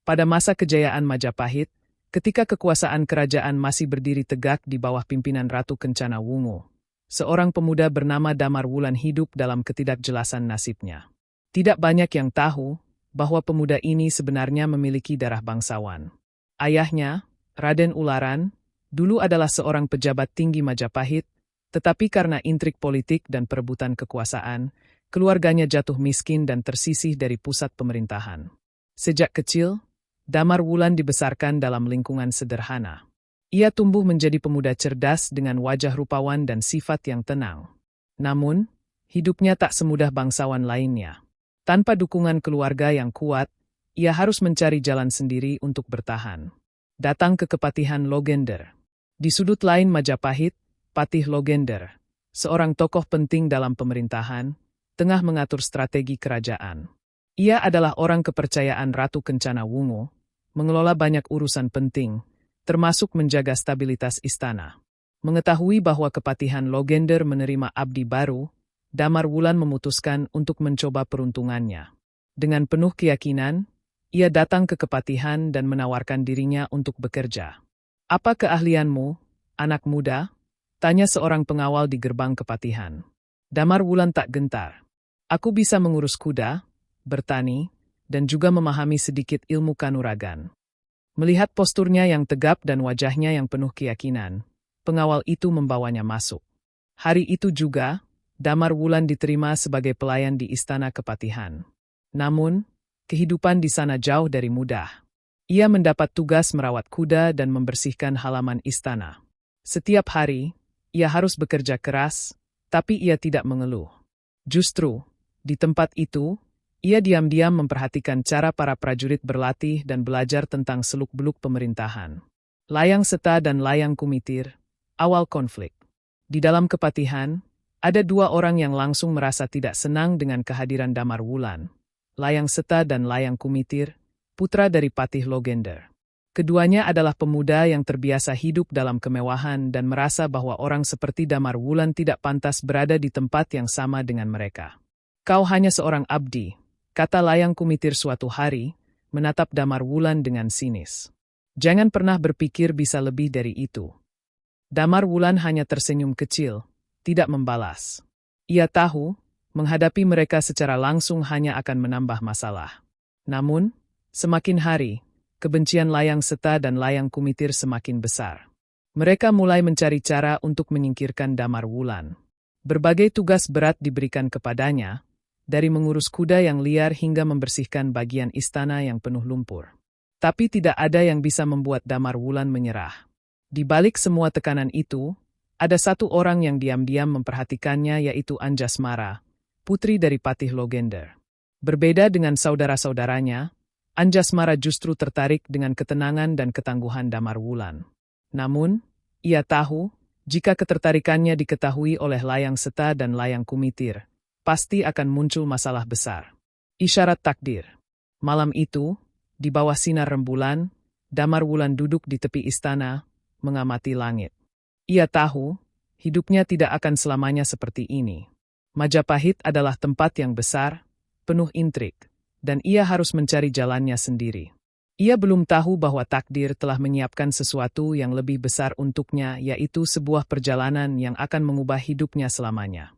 Pada masa kejayaan Majapahit, ketika kekuasaan kerajaan masih berdiri tegak di bawah pimpinan Ratu Kencana Wungu, seorang pemuda bernama Damar Wulan hidup dalam ketidakjelasan nasibnya. Tidak banyak yang tahu bahwa pemuda ini sebenarnya memiliki darah bangsawan. Ayahnya, Raden Ularan, dulu adalah seorang pejabat tinggi Majapahit, tetapi karena intrik politik dan perebutan kekuasaan, keluarganya jatuh miskin dan tersisih dari pusat pemerintahan. Sejak kecil, Damar Wulan dibesarkan dalam lingkungan sederhana. Ia tumbuh menjadi pemuda cerdas dengan wajah rupawan dan sifat yang tenang. Namun, hidupnya tak semudah bangsawan lainnya. Tanpa dukungan keluarga yang kuat, ia harus mencari jalan sendiri untuk bertahan. Datang ke Kepatihan Logender. Di sudut lain Majapahit, Patih Logender, seorang tokoh penting dalam pemerintahan, tengah mengatur strategi kerajaan. Ia adalah orang kepercayaan Ratu Kencana Wungu, mengelola banyak urusan penting, termasuk menjaga stabilitas istana. Mengetahui bahwa Kepatihan Logender menerima abdi baru, Damar Wulan memutuskan untuk mencoba peruntungannya. Dengan penuh keyakinan, ia datang ke Kepatihan dan menawarkan dirinya untuk bekerja. "Apa keahlianmu, anak muda?" tanya seorang pengawal di gerbang Kepatihan. Damar Wulan tak gentar. "Aku bisa mengurus kuda, bertani, dan juga memahami sedikit ilmu kanuragan." Melihat posturnya yang tegap dan wajahnya yang penuh keyakinan, pengawal itu membawanya masuk. Hari itu juga, Damar Wulan diterima sebagai pelayan di istana Kepatihan. Namun, kehidupan di sana jauh dari mudah. Ia mendapat tugas merawat kuda dan membersihkan halaman istana. Setiap hari, ia harus bekerja keras, tapi ia tidak mengeluh. Justru, di tempat itu, ia diam-diam memperhatikan cara para prajurit berlatih dan belajar tentang seluk-beluk pemerintahan. Layang Seta dan Layang Kumitir, awal konflik. Di dalam Kepatihan, ada dua orang yang langsung merasa tidak senang dengan kehadiran Damar Wulan. Layang Seta dan Layang Kumitir, putra dari Patih Logender. Keduanya adalah pemuda yang terbiasa hidup dalam kemewahan dan merasa bahwa orang seperti Damar Wulan tidak pantas berada di tempat yang sama dengan mereka. "Kau hanya seorang abdi," kata Layang Kumitir suatu hari, menatap Damar Wulan dengan sinis. "Jangan pernah berpikir bisa lebih dari itu." Damar Wulan hanya tersenyum kecil, tidak membalas. Ia tahu, menghadapi mereka secara langsung hanya akan menambah masalah. Namun, semakin hari, kebencian Layang Seta dan Layang Kumitir semakin besar. Mereka mulai mencari cara untuk menyingkirkan Damar Wulan. Berbagai tugas berat diberikan kepadanya, dari mengurus kuda yang liar hingga membersihkan bagian istana yang penuh lumpur. Tapi tidak ada yang bisa membuat Damar Wulan menyerah. Di balik semua tekanan itu, ada satu orang yang diam-diam memperhatikannya, yaitu Anjasmara, putri dari Patih Logender. Berbeda dengan saudara-saudaranya, Anjasmara justru tertarik dengan ketenangan dan ketangguhan Damar Wulan. Namun, ia tahu, jika ketertarikannya diketahui oleh Layang Seta dan Layang Kumitir, pasti akan muncul masalah besar. Isyarat takdir. Malam itu, di bawah sinar rembulan, Damar Wulan duduk di tepi istana, mengamati langit. Ia tahu, hidupnya tidak akan selamanya seperti ini. Majapahit adalah tempat yang besar, penuh intrik, dan ia harus mencari jalannya sendiri. Ia belum tahu bahwa takdir telah menyiapkan sesuatu yang lebih besar untuknya, yaitu sebuah perjalanan yang akan mengubah hidupnya selamanya.